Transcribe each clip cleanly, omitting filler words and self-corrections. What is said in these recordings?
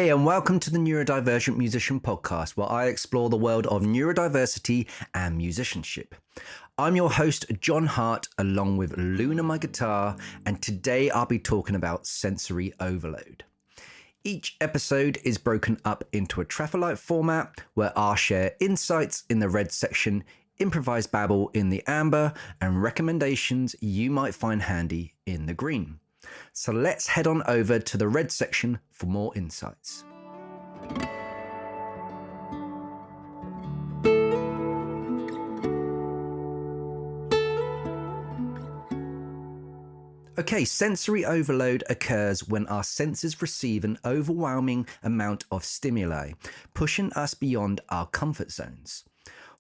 Hey, and welcome to the Neurodivergent Musician Podcast, where I explore the world of neurodiversity and musicianship. I'm your host, John Hart, along with Luna, my guitar, and today I'll be talking about sensory overload. Each episode is broken up into a traffic format, where I'll share insights in the red section, improvised babble in the amber, and recommendations you might find handy in the green. So let's head on over to the red section for more insights. Okay, sensory overload occurs when our senses receive an overwhelming amount of stimuli, pushing us beyond our comfort zones.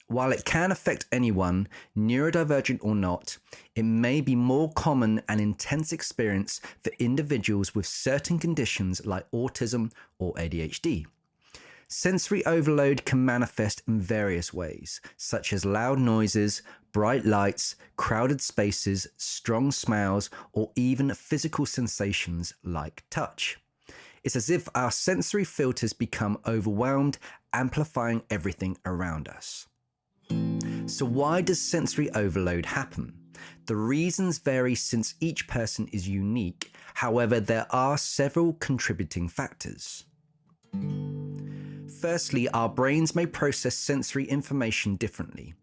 While it can affect anyone, neurodivergent or not, it may be more common and intense experience for individuals with certain conditions like autism or ADHD. Sensory overload can manifest in various ways, such as loud noises, bright lights, crowded spaces, strong smells, or even physical sensations like touch. It's as if our sensory filters become overwhelmed, amplifying everything around us. So why does sensory overload happen? The reasons vary since each person is unique. However, there are several contributing factors. Firstly, our brains may process sensory information differently.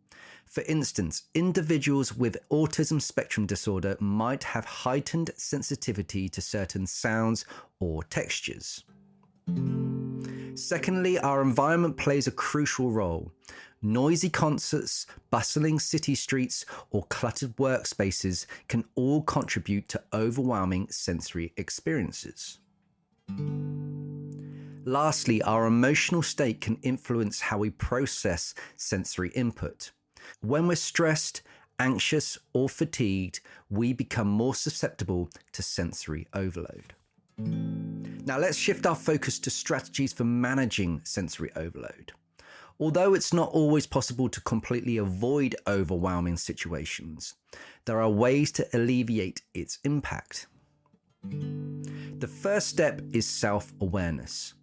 For instance, individuals with autism spectrum disorder might have heightened sensitivity to certain sounds or textures. Secondly, our environment plays a crucial role. Noisy concerts, bustling city streets, or cluttered workspaces can all contribute to overwhelming sensory experiences. Lastly, our emotional state can influence how we process sensory input. When we're stressed, anxious, or fatigued, we become more susceptible to sensory overload. Now let's shift our focus to strategies for managing sensory overload. Although it's not always possible to completely avoid overwhelming situations, there are ways to alleviate its impact. The first step is self-awareness.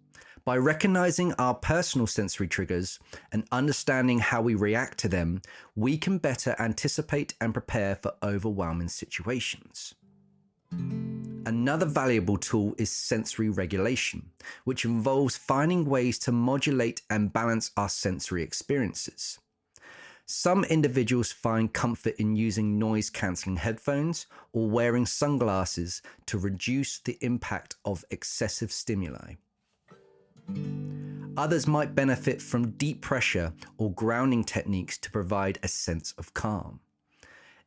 By recognizing our personal sensory triggers and understanding how we react to them, we can better anticipate and prepare for overwhelming situations. Another valuable tool is sensory regulation, which involves finding ways to modulate and balance our sensory experiences. Some individuals find comfort in using noise-cancelling headphones or wearing sunglasses to reduce the impact of excessive stimuli. Others might benefit from deep pressure or grounding techniques to provide a sense of calm.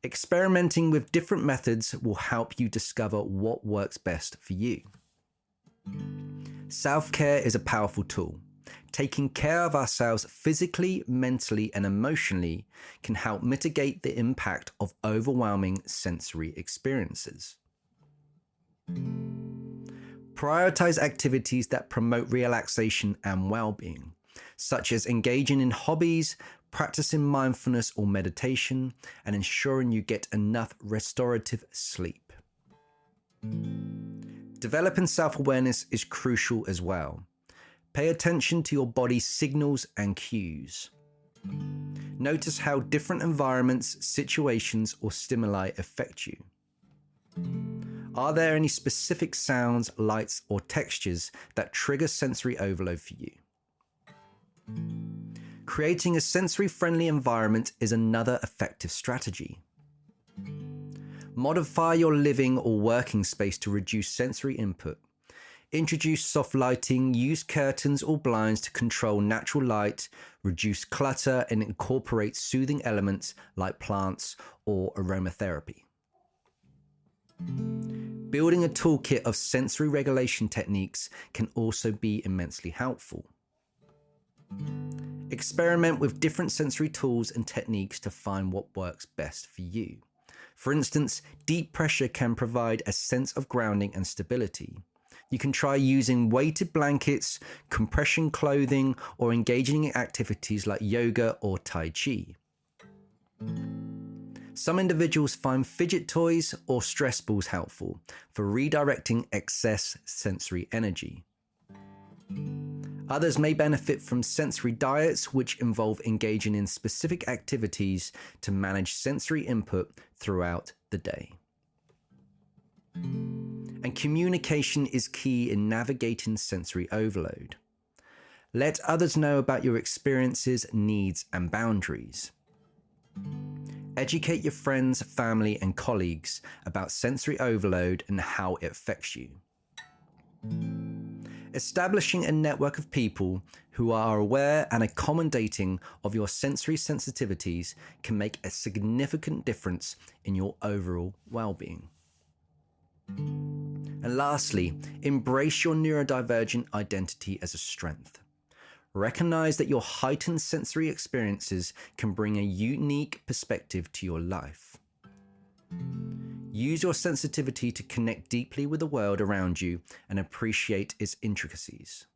Experimenting with different methods will help you discover what works best for you. Self-care is a powerful tool. Taking care of ourselves physically, mentally, and emotionally can help mitigate the impact of overwhelming sensory experiences. Prioritize activities that promote relaxation and well-being, such as engaging in hobbies, practicing mindfulness or meditation, and ensuring you get enough restorative sleep. Developing self-awareness is crucial as well. Pay attention to your body's signals and cues. Notice how different environments, situations, or stimuli affect you. Are there any specific sounds, lights, or textures that trigger sensory overload for you? Creating a sensory-friendly environment is another effective strategy. Modify your living or working space to reduce sensory input. Introduce soft lighting, use curtains or blinds to control natural light, reduce clutter, and incorporate soothing elements like plants or aromatherapy. Building a toolkit of sensory regulation techniques can also be immensely helpful. Experiment with different sensory tools and techniques to find what works best for you. For instance, deep pressure can provide a sense of grounding and stability. You can try using weighted blankets, compression clothing, or engaging in activities like yoga or Tai Chi. Some individuals find fidget toys or stress balls helpful for redirecting excess sensory energy. Others may benefit from sensory diets, which involve engaging in specific activities to manage sensory input throughout the day. And communication is key in navigating sensory overload. Let others know about your experiences, needs, and boundaries. Educate your friends, family, and colleagues about sensory overload and how it affects you. Establishing a network of people who are aware and accommodating of your sensory sensitivities can make a significant difference in your overall well-being. And lastly, embrace your neurodivergent identity as a strength. Recognize that your heightened sensory experiences can bring a unique perspective to your life. Use your sensitivity to connect deeply with the world around you and appreciate its intricacies.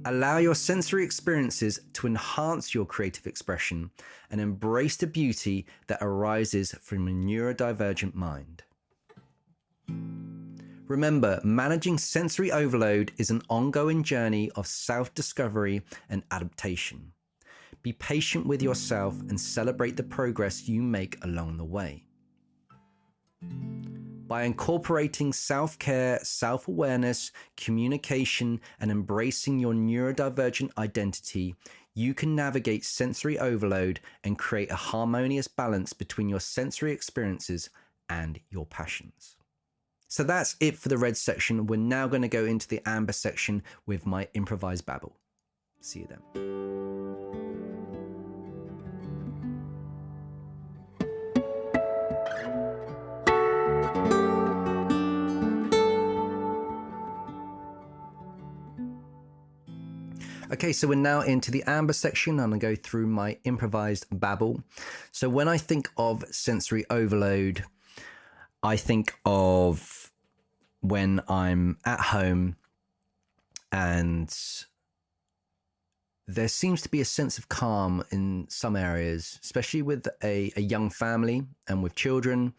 Allow your sensory experiences to enhance your creative expression and embrace the beauty that arises from a neurodivergent mind. Remember, managing sensory overload is an ongoing journey of self-discovery and adaptation. Be patient with yourself and celebrate the progress you make along the way. By incorporating self-care, self-awareness, communication, and embracing your neurodivergent identity, you can navigate sensory overload and create a harmonious balance between your sensory experiences and your passions. So that's it for the red section. We're now going to go into the amber section with my improvised babble. See you then. Okay, so we're now into the amber section. I'm going to go through my improvised babble. So when I think of sensory overload, I think of when I'm at home and there seems to be a sense of calm in some areas, especially with a young family and with children,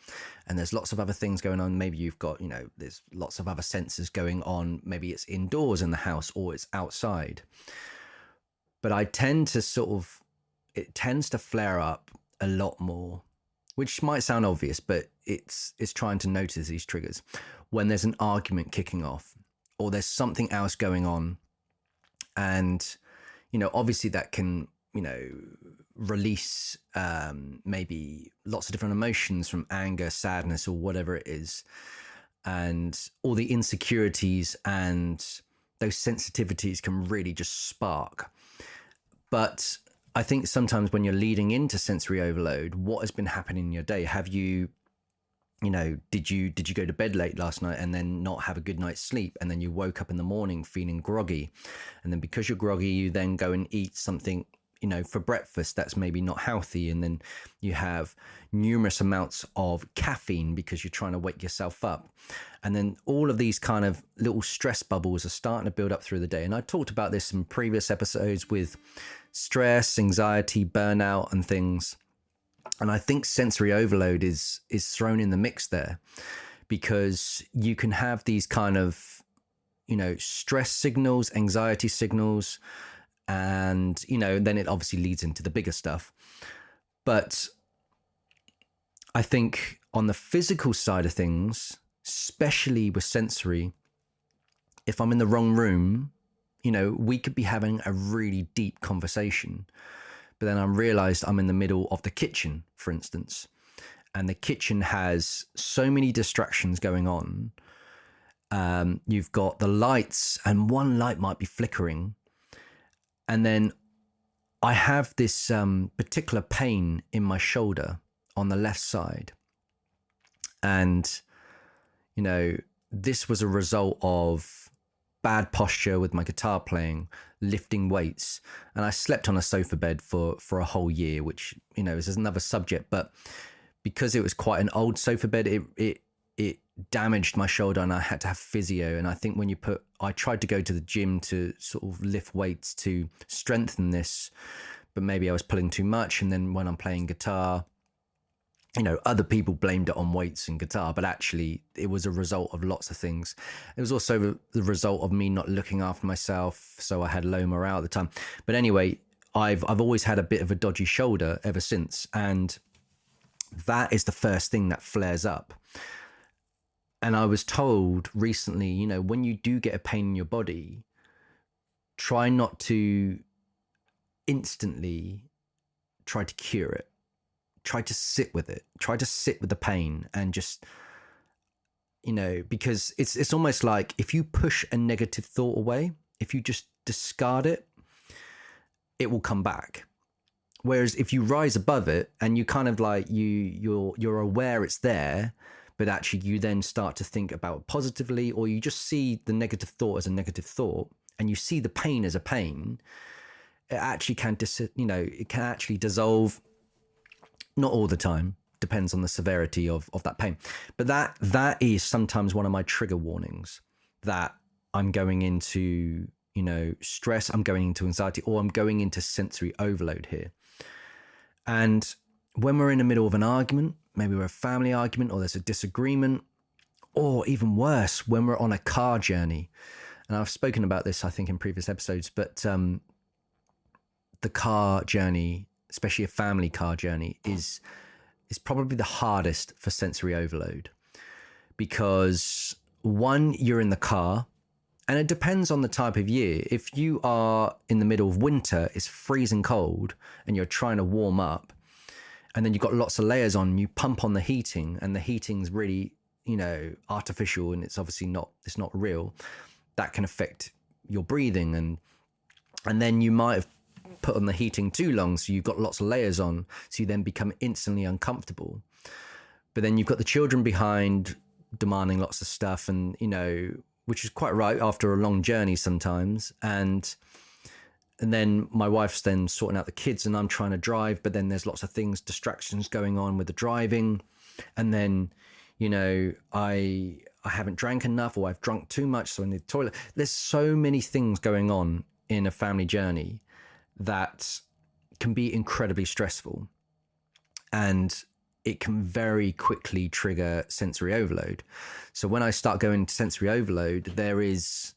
and there's lots of other things going on. Maybe you've got, there's lots of other senses going on. Maybe it's indoors in the house or it's outside. But I tend to it tends to flare up a lot more, which might sound obvious, but it's trying to notice these triggers when there's an argument kicking off or there's something else going on. And, obviously that can, release maybe lots of different emotions from anger, sadness, or whatever it is. And all the insecurities and those sensitivities can really just spark. But I think sometimes when you're leading into sensory overload, what has been happening in your day? Have you, did you go to bed late last night and then not have a good night's sleep? And then you woke up in the morning feeling groggy. And then because you're groggy, you then go and eat something, for breakfast that's maybe not healthy. And then you have numerous amounts of caffeine because you're trying to wake yourself up. And then all of these kind of little stress bubbles are starting to build up through the day. And I talked about this in previous episodes with stress, anxiety, burnout, and things. And I think sensory overload is thrown in the mix there because you can have these kind of, stress signals, anxiety signals, and, then it obviously leads into the bigger stuff. But I think on the physical side of things, especially with sensory, if I'm in the wrong room, we could be having a really deep conversation, but then I realized I'm in the middle of the kitchen, for instance, and the kitchen has so many distractions going on. You've got the lights and one light might be flickering. And then I have this particular pain in my shoulder on the left side. And, this was a result of bad posture with my guitar playing, lifting weights. And I slept on a sofa bed for a whole year, which, is another subject. But because it was quite an old sofa bed, it damaged my shoulder and I had to have physio. And I think I tried to go to the gym to sort of lift weights to strengthen this, but maybe I was pulling too much. And then when I'm playing guitar, Other people blamed it on weights and guitar, but actually it was a result of lots of things. It was also the result of me not looking after myself, so I had low morale at the time. But anyway, I've always had a bit of a dodgy shoulder ever since, and that is the first thing that flares up. And I was told recently, when you do get a pain in your body, try not to instantly try to cure it. Try to sit with it. Try to sit with the pain and just, because it's almost like if you push a negative thought away, if you just discard it, it will come back. Whereas if you rise above it and you kind of like you're aware it's there, but actually you then start to think about it positively, or you just see the negative thought as a negative thought and you see the pain as a pain, it actually can it can actually dissolve. Not all the time, depends on the severity of that pain. But that is sometimes one of my trigger warnings that I'm going into, stress, I'm going into anxiety, or I'm going into sensory overload here. And when we're in the middle of an argument, maybe we're a family argument, or there's a disagreement, or even worse, when we're on a car journey. And I've spoken about this, I think, in previous episodes, but the car journey, especially a family car journey, is probably the hardest for sensory overload, because one, you're in the car, and it depends on the type of year. If you are in the middle of winter, it's freezing cold, and you're trying to warm up, and then you've got lots of layers on, you pump on the heating, and the heating's really, artificial, and it's obviously not real. That can affect your breathing, and then you might have put on the heating too long, so you've got lots of layers on, so you then become instantly uncomfortable. But then you've got the children behind demanding lots of stuff, and which is quite right after a long journey sometimes, and then my wife's then sorting out the kids, and I'm trying to drive, but then there's lots of distractions going on with the driving, and then I haven't drank enough, or I've drunk too much, so I need the toilet. There's so many things going on in a family journey that can be incredibly stressful, and it can very quickly trigger sensory overload. So when I start going to sensory overload, there is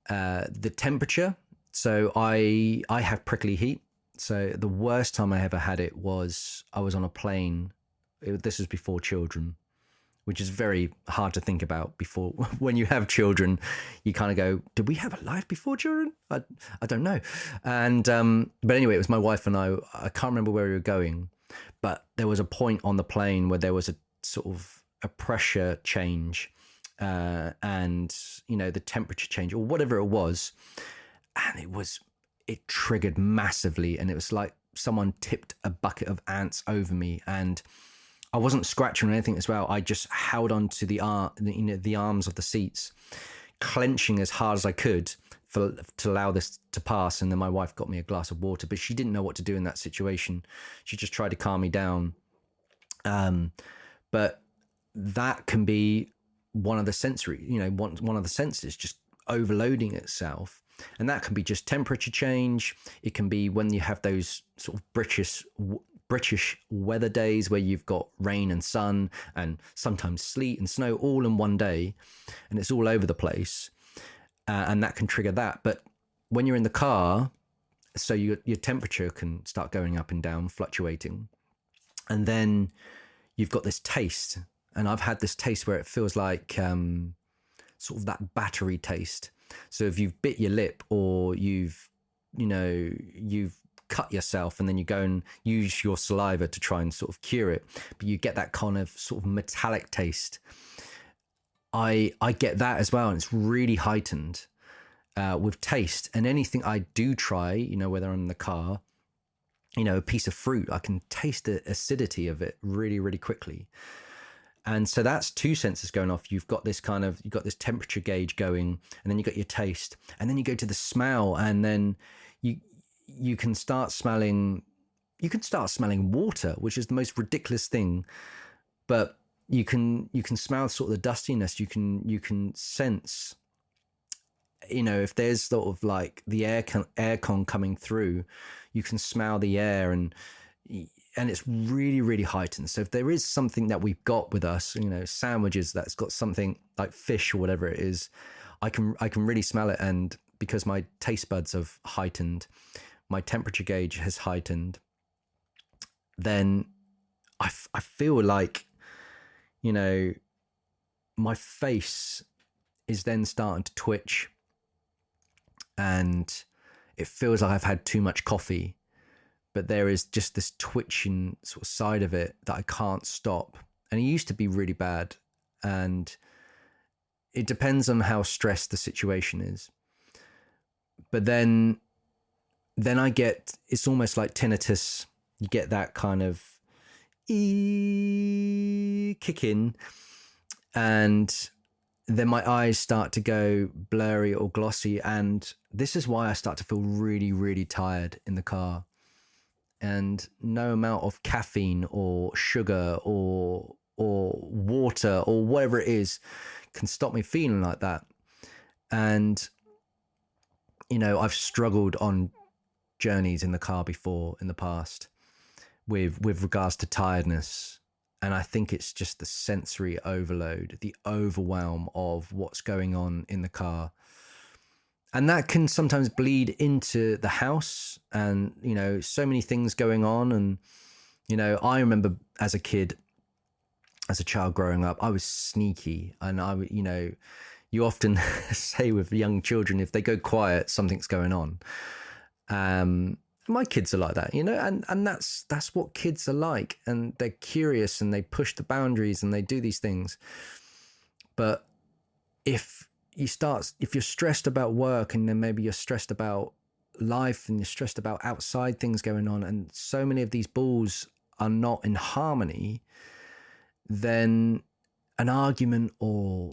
the temperature. So I have prickly heat. So the worst time I ever had it was I was on a plane. This was before children, which is very hard to think about before. When you have children, you kind of go, did we have a life before children? I don't know. And but anyway, it was my wife and I can't remember where we were going, but there was a point on the plane where there was a sort of a pressure change and the temperature change or whatever it was, and it triggered massively, and it was like someone tipped a bucket of ants over me, and I wasn't scratching or anything as well. I just held on to the arms of the seats, clenching as hard as I could to allow this to pass. And then my wife got me a glass of water, but she didn't know what to do in that situation. She just tried to calm me down. But that can be one of the sensory, one of the senses just overloading itself. And that can be just temperature change. It can be when you have those sort of British weather days where you've got rain and sun and sometimes sleet and snow all in one day, and it's all over the place, and that can trigger that. But when you're in the car, so your temperature can start going up and down, fluctuating, and then you've got this taste, and I've had this taste where it feels like sort of that battery taste. So if you've bit your lip, or you've cut yourself, and then you go and use your saliva to try and sort of cure it, but you get that kind of sort of metallic taste. I get that as well, and it's really heightened with taste. And anything I do try, whether I'm in the car, a piece of fruit, I can taste the acidity of it really, really quickly. And so that's two senses going off. You've got this temperature gauge going, and then you got your taste, and then you go to the smell, and then you can start smelling water, which is the most ridiculous thing, but you can smell sort of the dustiness. You can sense, if there's sort of like the aircon coming through, you can smell the air, and and it's really, really heightened. So if there is something that we've got with us, you know, sandwiches that's got something like fish or whatever it is, I can really smell it. And because my taste buds have heightened, my temperature gauge has heightened, then I feel like, you know, my face is then starting to twitch, and it feels like I've had too much coffee, but there is just this twitching sort of side of it that I can't stop. And it used to be really bad, and it depends on how stressed the situation is. But then I get, it's almost like tinnitus. You get that kind of kick in, and then my eyes start to go blurry or glossy. And this is why I start to feel really, really tired in the car. And no amount of caffeine or sugar or water or whatever it is can stop me feeling like that. And, you know, I've struggled on journeys in the car before in the past with regards to tiredness. And I think it's just the sensory overload, the overwhelm of what's going on in the car. And that can sometimes bleed into the house, and, you know, so many things going on. And, you know, I remember as a kid, as a child growing up, I was sneaky. And I, you know, you often say with young children, if they go quiet, something's going on. My kids are like that, you know, and that's what kids are like. And they're curious and they push the boundaries and they do these things. But if you're stressed about work, and then maybe you're stressed about life, and you're stressed about outside things going on, and so many of these balls are not in harmony, then an argument or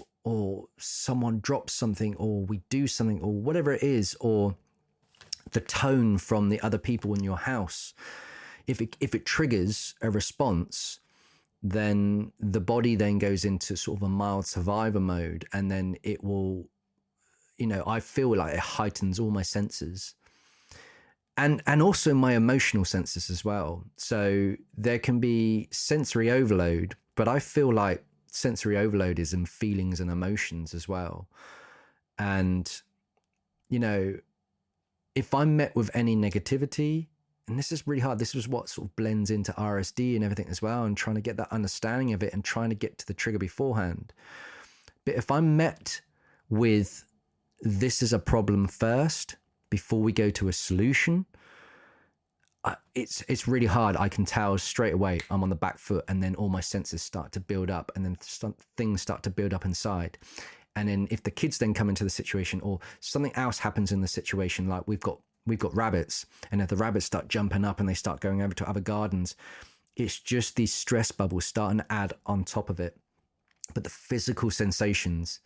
someone drops something, or we do something, or whatever it is, or the tone from the other people in your house, if it triggers a response, then the body then goes into sort of a mild survivor mode, and then it will, you know, I feel like it heightens all my senses, and also my emotional senses as well. So there can be sensory overload, but I feel like sensory overload is in feelings and emotions as well. And, you know, if I'm met with any negativity, and this is really hard, this is what sort of blends into RSD and everything as well, and trying to get that understanding of it and trying to get to the trigger beforehand. But if I'm met with, this is a problem first before we go to a solution, it's really hard. I can tell straight away I'm on the back foot, and then all my senses start to build up, and then things start to build up inside. And then if the kids then come into the situation, or something else happens in the situation, like we've got rabbits, and if the rabbits start jumping up and they start going over to other gardens, it's just these stress bubbles starting to add on top of it. But the physical sensations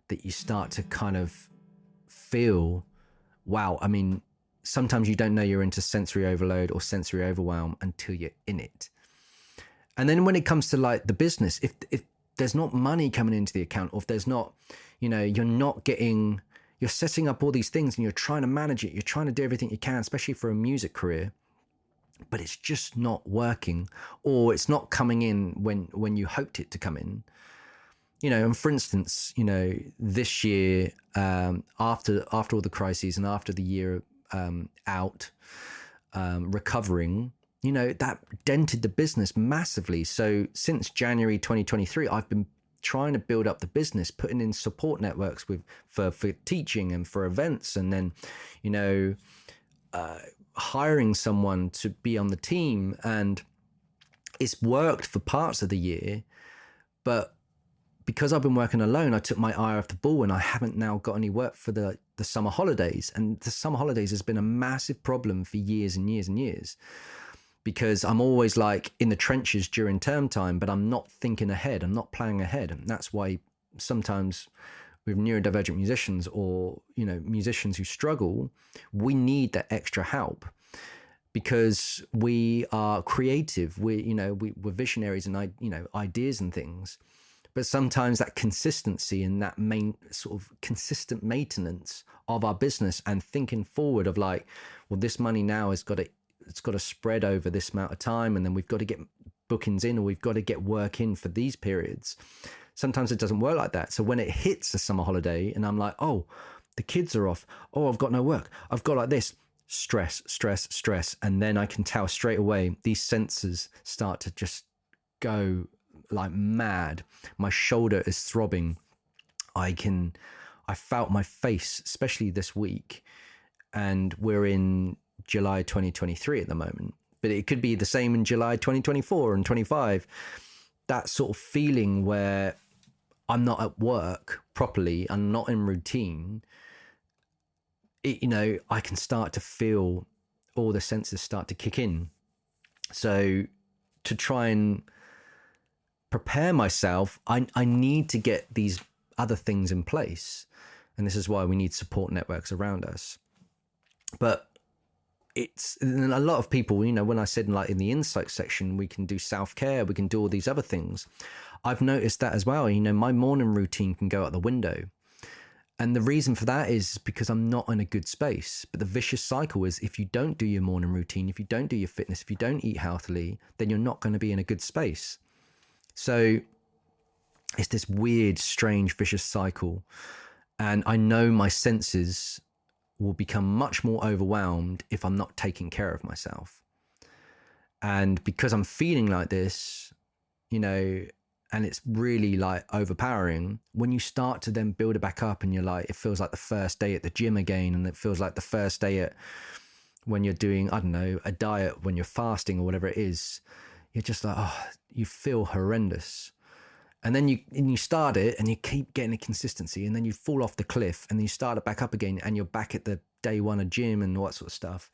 that you start to kind of feel, wow, I mean, sometimes you don't know you're into sensory overload or sensory overwhelm until you're in it. And then when it comes to like the business, if there's not money coming into the account, or if there's not, you know, you're setting up all these things and you're trying to manage it, you're trying to do everything you can, especially for a music career, but it's just not working, or it's not coming in when you hoped it to come in. You know, and for instance, you know, this year, after all the crises and after the year out, recovering, you know, that dented the business massively. So since January 2023, I've been trying to build up the business, putting in support networks for teaching and for events, and then, you know, hiring someone to be on the team. And it's worked for parts of the year, but because I've been working alone, I took my eye off the ball, and I haven't now got any work for the summer holidays. And the summer holidays has been a massive problem for years and years and years, because I'm always like in the trenches during term time, but I'm not thinking ahead. I'm not planning ahead. And that's why sometimes with neurodivergent musicians, or, you know, musicians who struggle, we need that extra help, because we are creative. We're visionaries and, you know, ideas and things. But sometimes that consistency and that main sort of consistent maintenance of our business and thinking forward of like, well, this money now has got to it's got to spread over this amount of time, and then we've got to get bookings in, or we've got to get work in for these periods. Sometimes it doesn't work like that. So when it hits a summer holiday and I'm like, oh, the kids are off, oh, I've got no work, I've got like this, stress, and then I can tell straight away these sensors start to just go like mad. My shoulder is throbbing. I felt my face, especially this week, and we're in July 2023 at the moment, but it could be the same in July 2024 and 25. That sort of feeling where I'm not at work properly, I'm not in routine, I can start to feel all the senses start to kick in. So to try and prepare myself, I need to get these other things in place. And this is why we need support networks around us. But it's a lot of people, when I said like in the insight section, we can do self-care, we can do all these other things. I've noticed that as well. My morning routine can go out the window. And the reason for that is because I'm not in a good space. But the vicious cycle is if you don't do your morning routine, if you don't do your fitness, if you don't eat healthily, then you're not going to be in a good space. So it's this weird, strange, vicious cycle. And I know my senses will become much more overwhelmed if I'm not taking care of myself. And because I'm feeling like this, and it's really like overpowering, when you start to then build it back up and you're like, it feels like the first day at the gym again, and it feels like the first day at when you're doing, I don't know, a diet, when you're fasting or whatever it is, you're just like, oh, you feel horrendous. And then you start it and you keep getting a consistency, and then you fall off the cliff and then you start it back up again and you're back at the day one of gym and all that sort of stuff.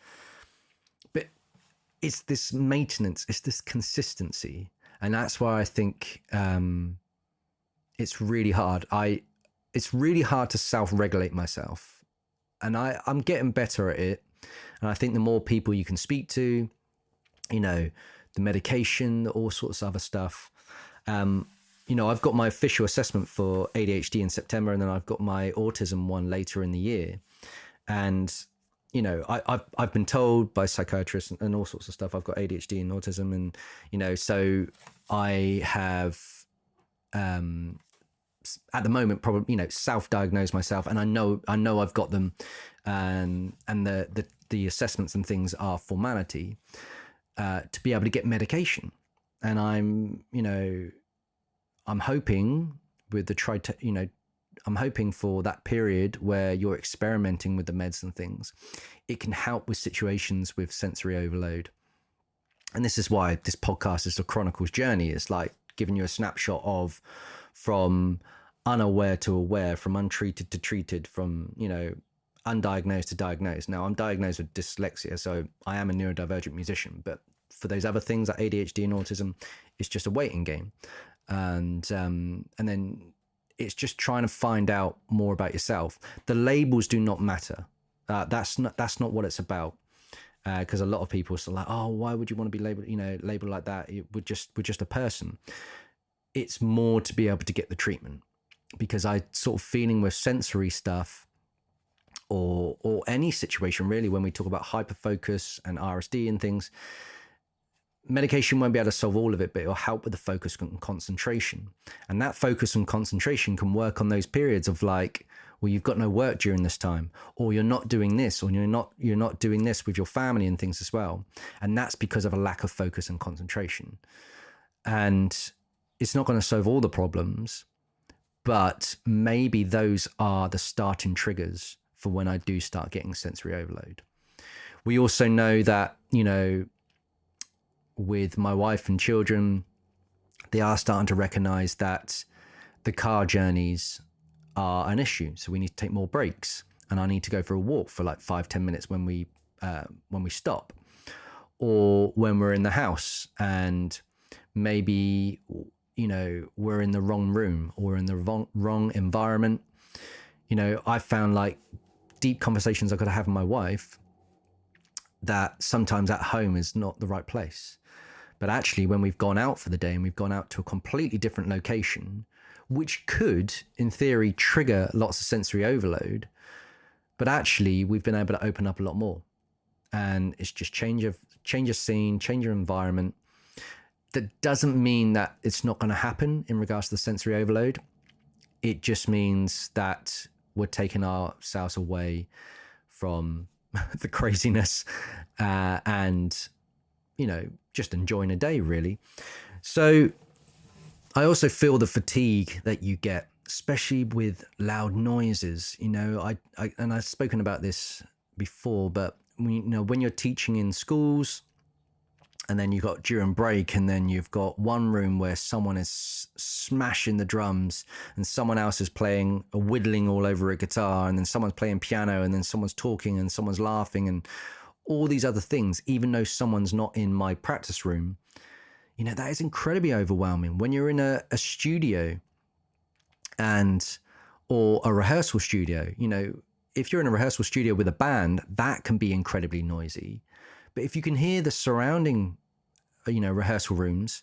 But it's this maintenance, it's this consistency. And that's why I think it's really hard. It's really hard to self-regulate myself. And I'm getting better at it. And I think the more people you can speak to, the medication, all sorts of other stuff. I've got my official assessment for ADHD in September, and then I've got my autism one later in the year. And, I've been told by psychiatrists and all sorts of stuff, I've got ADHD and autism. And, so I have, at the moment, probably, self-diagnosed myself, and I know I've got them. And the assessments and things are formality, to be able to get medication. And I'm hoping with I'm hoping for that period where you're experimenting with the meds and things, it can help with situations with sensory overload. And this is why this podcast is the Chronicles journey. It's like giving you a snapshot of from unaware to aware, from untreated to treated, from, undiagnosed to diagnosed. Now I'm diagnosed with dyslexia, so I am a neurodivergent musician, but for those other things like ADHD and autism, it's just a waiting game. And then it's just trying to find out more about yourself. The labels do not matter. That's not what it's about. Because a lot of people are like, oh, why would you want to be labeled like that? We're just a person. It's more to be able to get the treatment, because I sort of feeling with sensory stuff or any situation really, when we talk about hyperfocus and RSD and things, medication won't be able to solve all of it, but it'll help with the focus and concentration. And that focus and concentration can work on those periods of like, well, you've got no work during this time, or you're not doing this, or you're not doing this with your family and things as well. And that's because of a lack of focus and concentration. And it's not going to solve all the problems, but maybe those are the starting triggers for when I do start getting sensory overload. We also know that, with my wife and children, they are starting to recognize that the car journeys are an issue. So we need to take more breaks, and I need to go for a walk for like 5-10 minutes when we stop, or when we're in the house and maybe, we're in the wrong room or in the wrong environment. I found like deep conversations I've got to have with my wife that sometimes at home is not the right place. But actually, when we've gone out for the day and we've gone out to a completely different location, which could, in theory, trigger lots of sensory overload, but actually we've been able to open up a lot more. And it's just change change your scene, change your environment. That doesn't mean that it's not going to happen in regards to the sensory overload. It just means that we're taking ourselves away from the craziness and, you know, just enjoying a day, really. So I also feel the fatigue that you get, especially with loud noises. You know, and I've spoken about this before, but when you're teaching in schools, and then you've got during break, and then you've got one room where someone is smashing the drums and someone else is playing or whittling all over a guitar, and then someone's playing piano, and then someone's talking and someone's laughing and all these other things, even though someone's not in my practice room. You know, that is incredibly overwhelming. When you're in a studio or a rehearsal studio, you know, if you're in a rehearsal studio with a band, that can be incredibly noisy. But if you can hear the surrounding, you know, rehearsal rooms,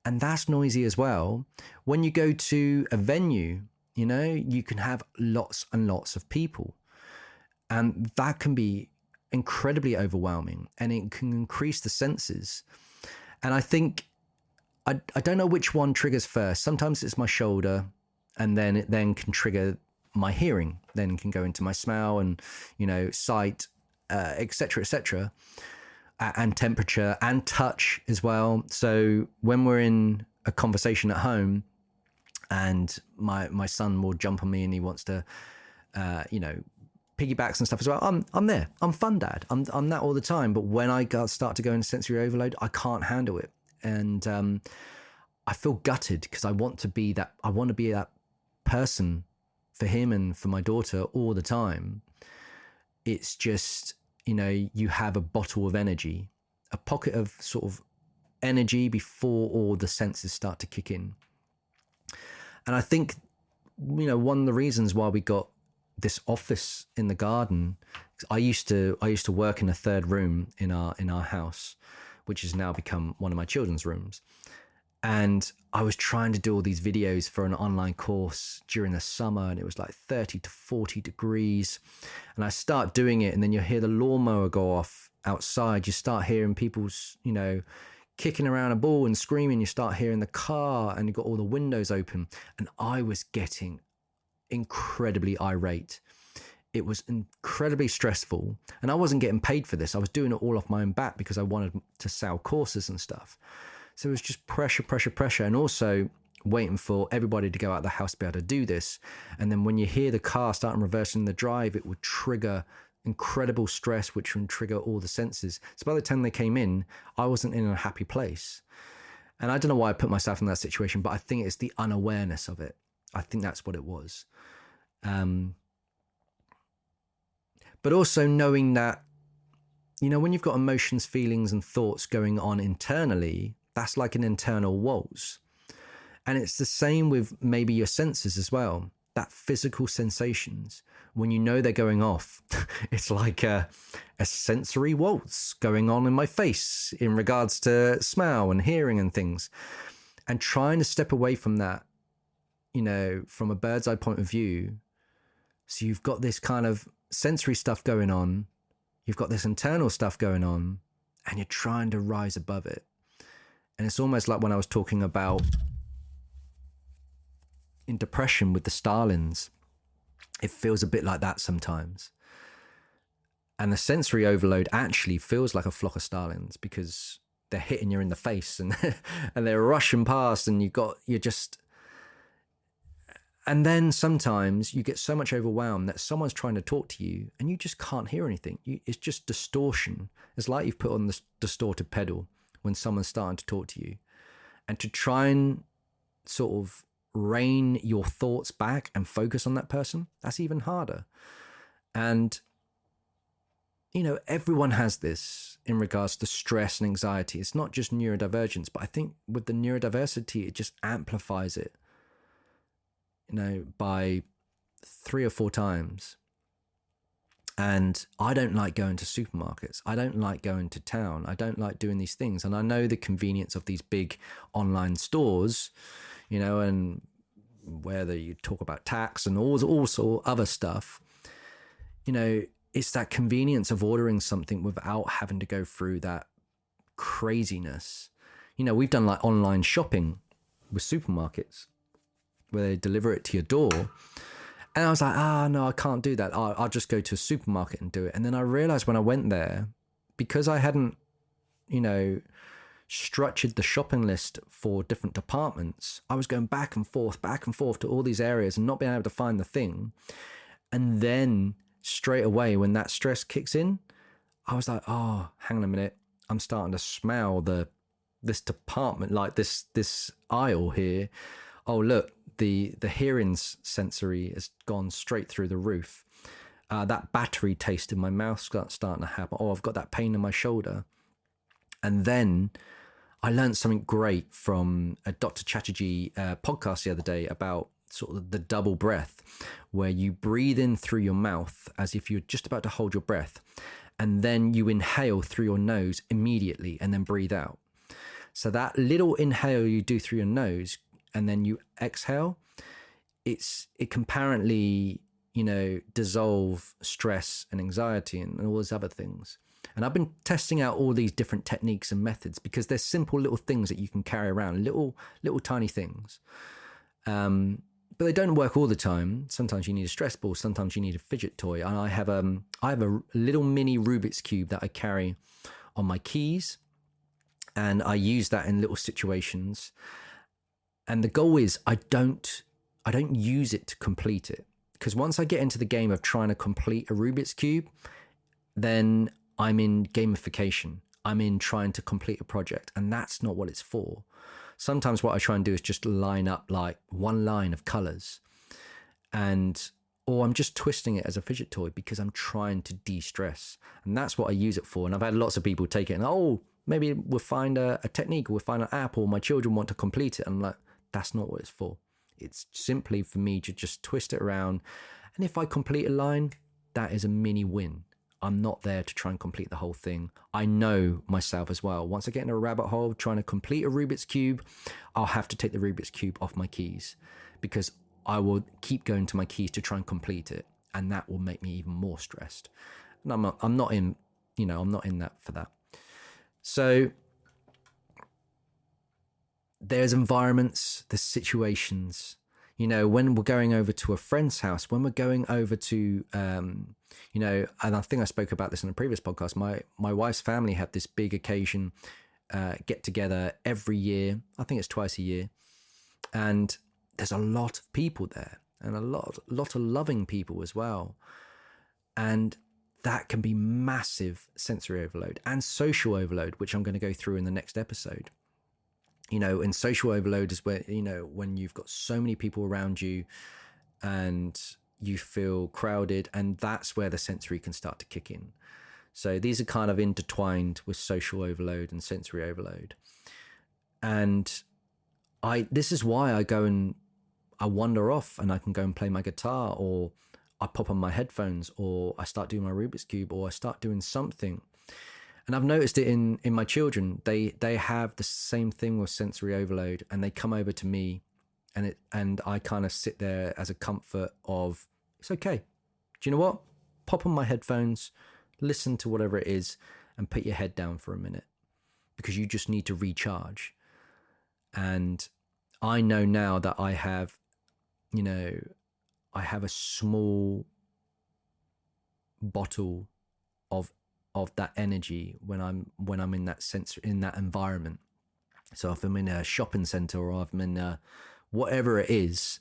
and that's noisy as well. When you go to a venue, you know, you can have lots and lots of people, and that can be incredibly overwhelming, and it can increase the senses. And I think, I don't know which one triggers first. Sometimes it's my shoulder, and then it then can trigger my hearing, then can go into my smell and, you know, sight, et cetera, and temperature and touch as well. So when we're in a conversation at home and my son will jump on me and he wants to, you know, piggybacks and stuff as well, I'm there. I'm fun dad. I'm that all the time. But when I start to go into sensory overload, I can't handle it. And I feel gutted because I want to be that person for him and for my daughter all the time. It's just, you know, you have a bottle of energy, a pocket of sort of energy before all the senses start to kick in. And I think, you know, one of the reasons why we got this office in the garden, I used to work in a third room in our house, which has now become one of my children's rooms. And I was trying to do all these videos for an online course during the summer, and it was like 30 to 40 degrees. And I start doing it, and then you hear the lawnmower go off outside. You start hearing people's, you know, kicking around a ball and screaming. You start hearing the car, and you've got all the windows open. And I was getting incredibly irate. It was incredibly stressful, and I wasn't getting paid for this. I was doing it all off my own back because I wanted to sell courses and stuff. So it was just pressure, and also waiting for everybody to go out of the house to be able to do this. And then when you hear the car starting reversing the drive, it would trigger incredible stress, which would trigger all the senses. So by the time they came in, I wasn't in a happy place. And I don't know why I put myself in that situation, but I think it's the unawareness of it. I think that's what it was. But also knowing that, you know, when you've got emotions, feelings, and thoughts going on internally, that's like an internal waltz. And it's the same with maybe your senses as well. That physical sensations, when you know they're going off, it's like a sensory waltz going on in my face in regards to smell and hearing and things. And trying to step away from that, you know, from a bird's eye point of view. So you've got this kind of sensory stuff going on, you've got this internal stuff going on, and you're trying to rise above it. And it's almost like when I was talking about in depression with the Stalins, it feels a bit like that sometimes. And the sensory overload actually feels like a flock of Stalins because they're hitting you in the face and and they're rushing past, and and then sometimes you get so much overwhelmed that someone's trying to talk to you and you just can't hear anything. It's just distortion. It's like you've put on this distorted pedal when someone's starting to talk to you. And to try and sort of rein your thoughts back and focus on that person, that's even harder. And, you know, everyone has this in regards to stress and anxiety. It's not just neurodivergence, but I think with the neurodiversity, it just amplifies it, you know, by 3 or 4 times. And I don't like going to supermarkets. I don't like going to town. I don't like doing these things. And I know the convenience of these big online stores, you know, and whether you talk about tax and all sort of other stuff, you know, it's that convenience of ordering something without having to go through that craziness. You know, we've done like online shopping with supermarkets where they deliver it to your door. And I was like, no, I can't do that. I'll just go to a supermarket and do it. And then I realized when I went there, because I hadn't, you know, structured the shopping list for different departments, I was going back and forth to all these areas and not being able to find the thing. And then straight away, when that stress kicks in, I was like, oh, hang on a minute. I'm starting to smell this department, like this aisle here. Oh, look, the hearing sensory has gone straight through the roof. That battery taste in my mouth starting to happen. Oh, I've got that pain in my shoulder. And then I learned something great from a Dr. Chatterjee podcast the other day about sort of the double breath, where you breathe in through your mouth as if you're just about to hold your breath, and then you inhale through your nose immediately and then breathe out. So that little inhale you do through your nose and then you exhale, it can apparently, you know, dissolve stress and anxiety and all those other things. And I've been testing out all these different techniques and methods because they're simple little things that you can carry around, little tiny things. But they don't work all the time. Sometimes you need a stress ball. Sometimes you need a fidget toy. And I have a little mini Rubik's Cube that I carry on my keys. And I use that in little situations. And the goal is I don't use it to complete it. Because once I get into the game of trying to complete a Rubik's Cube, then I'm in gamification. I'm in trying to complete a project. And that's not what it's for. Sometimes what I try and do is just line up like one line of colors, or I'm just twisting it as a fidget toy because I'm trying to de-stress. And that's what I use it for. And I've had lots of people take it and, maybe we'll find a technique, or we'll find an app, or my children want to complete it. And I'm like, that's not what it's for. It's simply for me to just twist it around. And if I complete a line, that is a mini win. I'm not there to try and complete the whole thing. I know myself as well. Once I get in a rabbit hole trying to complete a Rubik's Cube, I'll have to take the Rubik's Cube off my keys because I will keep going to my keys to try and complete it. And that will make me even more stressed. And I'm not in that for that. So there's environments, there's situations, you know, when we're going over to a friend's house, when we're going over to, you know, and I think I spoke about this in a previous podcast, my wife's family have this big occasion, get together every year. I think it's twice a year. And there's a lot of people there and a lot of loving people as well. And that can be massive sensory overload and social overload, which I'm going to go through in the next episode. You know, and social overload is where, you know, when you've got so many people around you and you feel crowded, and that's where the sensory can start to kick in. So these are kind of intertwined with social overload and sensory overload. And this is why I go and I wander off and I can go and play my guitar, or I pop on my headphones, or I start doing my Rubik's Cube, or I start doing something. And I've noticed it in my children. They have the same thing with sensory overload, and they come over to me, and I kind of sit there as a comfort of, it's okay. Do you know what? Pop on my headphones, listen to whatever it is, and put your head down for a minute, because you just need to recharge. And I know now that I have a small bottle of that energy when I'm in that sense, in that environment. So if I'm in a shopping center, or if I'm in whatever it is,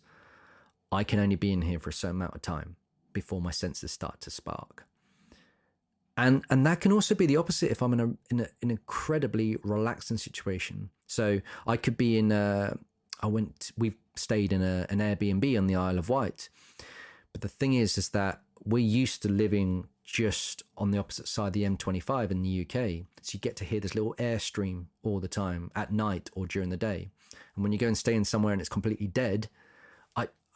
I can only be in here for a certain amount of time before my senses start to spark. And that can also be the opposite if I'm in an incredibly relaxing situation. So I could be we've stayed in an Airbnb on the Isle of Wight. But the thing is that we're used to living just on the opposite side of the M25 in the UK. So you get to hear this little airstream all the time at night or during the day. And when you go and stay in somewhere and it's completely dead,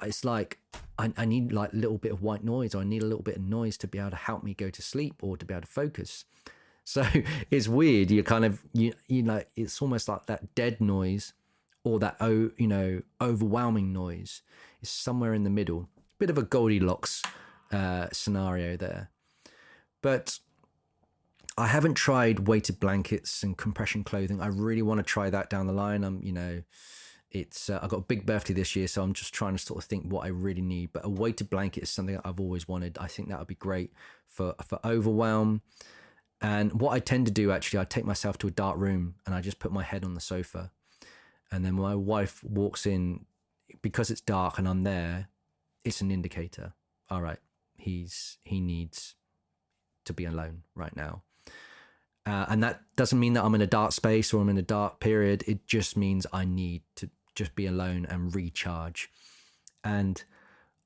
it's like I need like a little bit of white noise, or I need a little bit of noise to be able to help me go to sleep or to be able to focus. So it's weird. You kind of, you know, it's almost like that dead noise or that, overwhelming noise is somewhere in the middle. Bit of a Goldilocks scenario there. But I haven't tried weighted blankets and compression clothing. I really want to try that down the line. It's I got a big birthday this year, so I'm just trying to sort of think what I really need. But a weighted blanket is something that I've always wanted. I think that would be great for overwhelm. And what I tend to do, actually, I take myself to a dark room and I just put my head on the sofa. And then my wife walks in, because it's dark and I'm there, it's an indicator. All right, he needs to be alone right now. And that doesn't mean that I'm in a dark space or I'm in a dark period. It just means I need to just be alone and recharge. And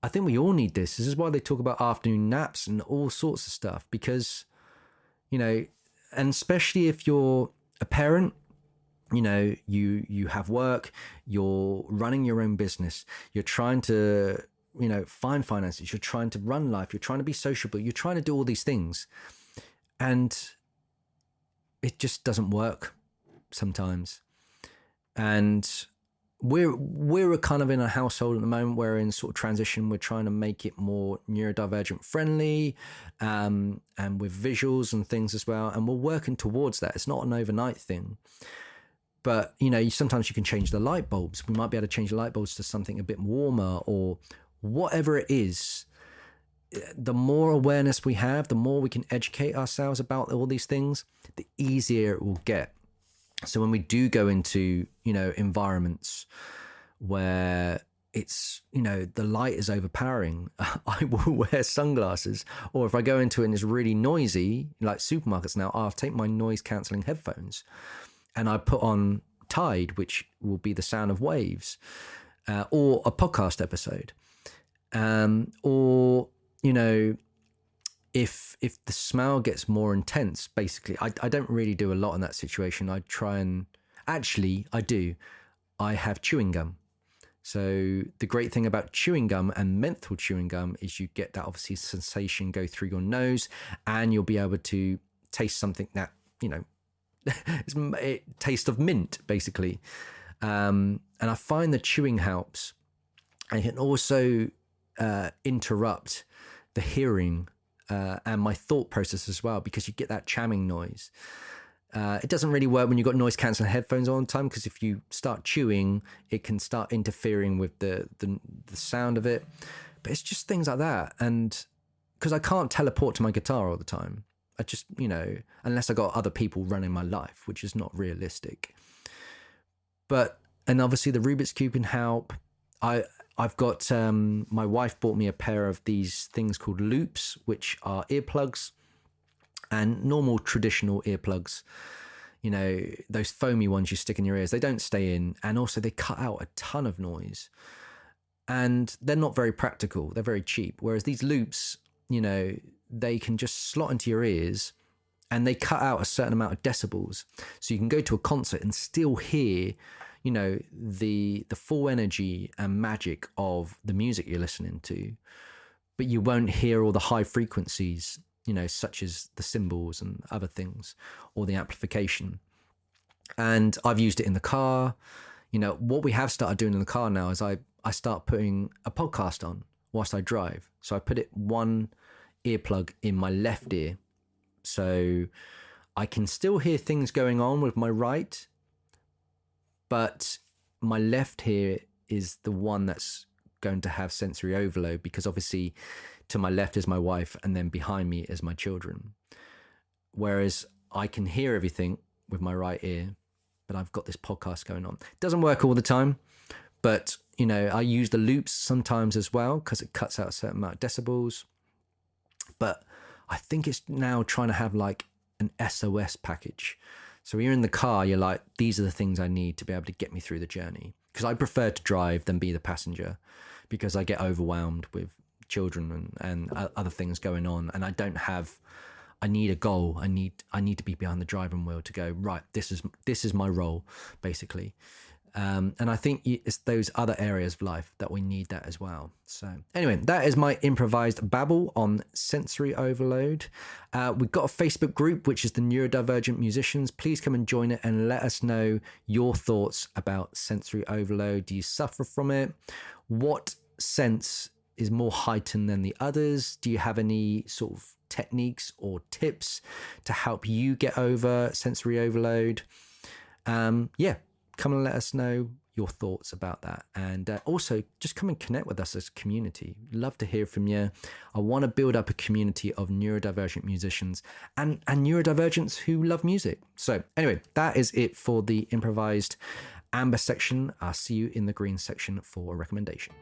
I think we all need this. This is why they talk about afternoon naps and all sorts of stuff, because, and especially if you're a parent, you have work, you're running your own business, you're trying to, find finances, you're trying to run life, you're trying to be sociable, you're trying to do all these things. And it just doesn't work sometimes. And we're kind of in a household at the moment. We're in sort of transition. We're trying to make it more neurodivergent friendly, and with visuals and things as well. And we're working towards that. It's not an overnight thing, but sometimes you can change the light bulbs. We might be able to change the light bulbs to something a bit warmer or whatever it is. The more awareness we have, the more we can educate ourselves about all these things, the easier it will get. So when we do go into, environments where it's, the light is overpowering, I will wear sunglasses. Or if I go into it and it's really noisy, like supermarkets now, I'll take my noise cancelling headphones and I put on Tide, which will be the sound of waves, or a podcast episode, or if the smell gets more intense, basically, I don't really do a lot in that situation. I try and I do. I have chewing gum. So the great thing about chewing gum and menthol chewing gum is you get that obviously sensation go through your nose, and you'll be able to taste something that, it taste of mint, basically. And I find the chewing helps. And it can also interrupt the hearing and my thought process as well, because you get that chamming noise. It doesn't really work when you've got noise cancelling headphones on all the time, because if you start chewing, it can start interfering with the sound of it. But it's just things like that. And because I can't teleport to my guitar all the time, I just, unless I got other people running my life, which is not realistic. And obviously the Rubik's Cube can help. I've got, my wife bought me a pair of these things called loops, which are earplugs, and normal traditional earplugs, those foamy ones you stick in your ears, they don't stay in. And also they cut out a ton of noise, and they're not very practical. They're very cheap. Whereas these loops, they can just slot into your ears and they cut out a certain amount of decibels. So you can go to a concert and still hear, the full energy and magic of the music you're listening to, but you won't hear all the high frequencies, such as the cymbals and other things, or the amplification. And I've used it in the car. What we have started doing in the car now is I start putting a podcast on whilst I drive. So I put one earplug in my left ear, so I can still hear things going on with my right, but my left here is the one that's going to have sensory overload, because obviously to my left is my wife and then behind me is my children. Whereas I can hear everything with my right ear, but I've got this podcast going on. It doesn't work all the time, but I use the loops sometimes as well, because it cuts out a certain amount of decibels. But I think it's now trying to have like an SOS package. So when you're in the car, you're like, these are the things I need to be able to get me through the journey. Because I prefer to drive than be the passenger, because I get overwhelmed with children and other things going on. And I need a goal. I need to be behind the driving wheel to go, right, this is my role, basically. And I think it's those other areas of life that we need that as well. So anyway, that is my improvised babble on sensory overload. We've got a Facebook group, which is the Neurodivergent Musicians. Please come and join it and let us know your thoughts about sensory overload. Do you suffer from it? What sense is more heightened than the others? Do you have any sort of techniques or tips to help you get over sensory overload, come and let us know your thoughts about that. And also just come and connect with us as a community. Love to hear from you. I want to build up a community of neurodivergent musicians and neurodivergents who love music. So anyway, that is it for the improvised amber section. I'll see you in the green section for a recommendation.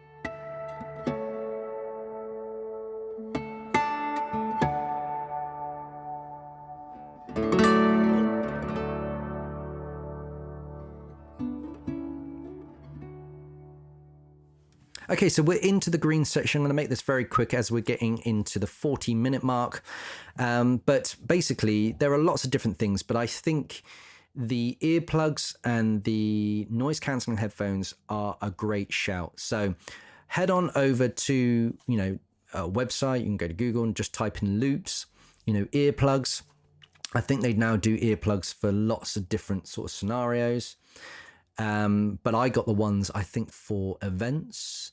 Okay, so we're into the green section. I'm going to make this very quick as we're getting into the 40-minute mark. But basically, there are lots of different things, but I think the earplugs and the noise-cancelling headphones are a great shout. So head on over to, a website. You can go to Google and just type in loops, earplugs. I think they now do earplugs for lots of different sort of scenarios. But I got the ones, I think, for events.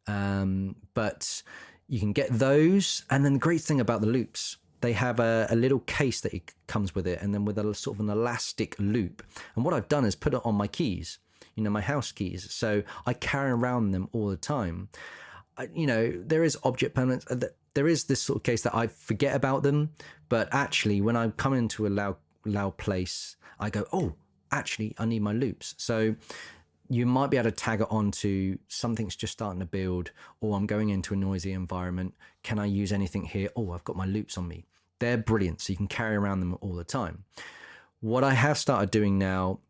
But you can get those. And then the great thing about the loops, they have a little case that it comes with it, and then with a sort of an elastic loop. And what I've done is put it on my keys, my house keys. So I carry around them all the time. There is object permanence. There is this sort of case that I forget about them. But actually, when I come into a loud place, I go, oh, actually, I need my loops. So you might be able to tag it on to something's just starting to build, or I'm going into a noisy environment. Can I use anything here? Oh, I've got my loops on me. They're brilliant. So you can carry around them all the time. What I have started doing now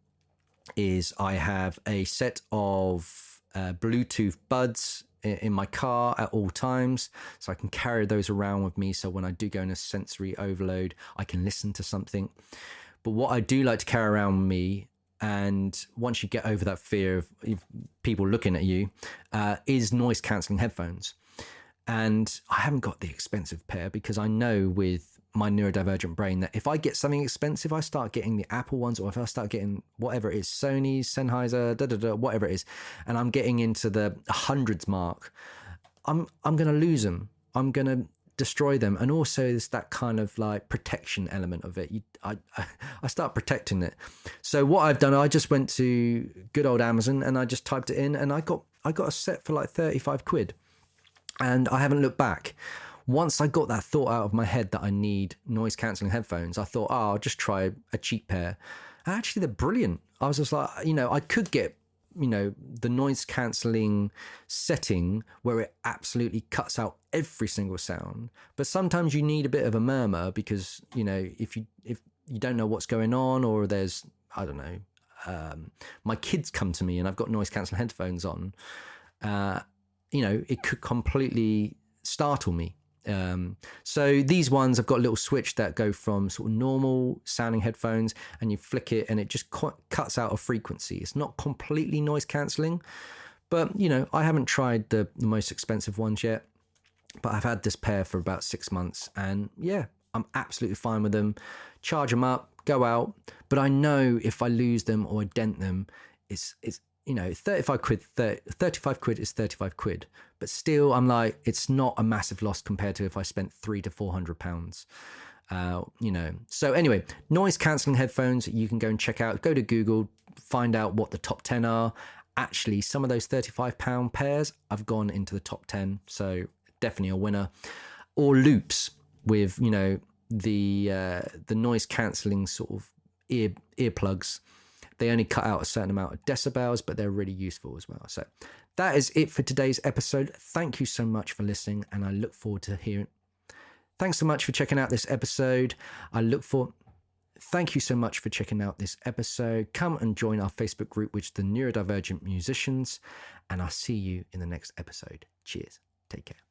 is I have a set of Bluetooth buds in my car at all times, so I can carry those around with me. So when I do go in a sensory overload, I can listen to something. But what I do like to carry around with me, and once you get over that fear of people looking at you, is noise cancelling headphones. And I haven't got the expensive pair because I know with my neurodivergent brain that if I get something expensive, I start getting the Apple ones, or if I start getting whatever it is, Sony, Sennheiser, whatever it is, and I'm getting into the hundreds mark, I'm going to lose them. I'm going to destroy them. And also there's that kind of like protection element of it. I start protecting it. So what I've done, I just went to good old Amazon and I just typed it in, and I got a set for like 35 quid, and I haven't looked back. Once I got that thought out of my head that I need noise cancelling headphones, I thought, I'll just try a cheap pair. And actually they're brilliant. I was just like, I could get the noise cancelling setting where it absolutely cuts out every single sound. But sometimes you need a bit of a murmur because, if you don't know what's going on, or there's, I don't know, my kids come to me and I've got noise cancelling headphones on, it could completely startle me. So these ones, I've got a little switch that go from sort of normal sounding headphones, and you flick it and it just cuts out a frequency. It's not completely noise cancelling, but I haven't tried the most expensive ones yet, but I've had this pair for about 6 months, and yeah, I'm absolutely fine with them. Charge them up, go out, but I know if I lose them or I dent them, it's 35 quid, 35 quid is 35 quid. But still, I'm like, it's not a massive loss compared to if I spent £300 to £400. So anyway, noise cancelling headphones, you can go and check out, go to Google, find out what the top 10 are. Actually, some of those £35 pairs, I've gone into the top 10. So definitely a winner. Or loops with, the noise cancelling sort of earplugs. They only cut out a certain amount of decibels, but they're really useful as well. So that is it for today's episode. Thank you so much for listening, and I look forward to hearing. Thanks so much for checking out this episode. Thank you so much for checking out this episode. Come and join our Facebook group, which is the Neurodivergent Musicians, and I'll see you in the next episode. Cheers. Take care.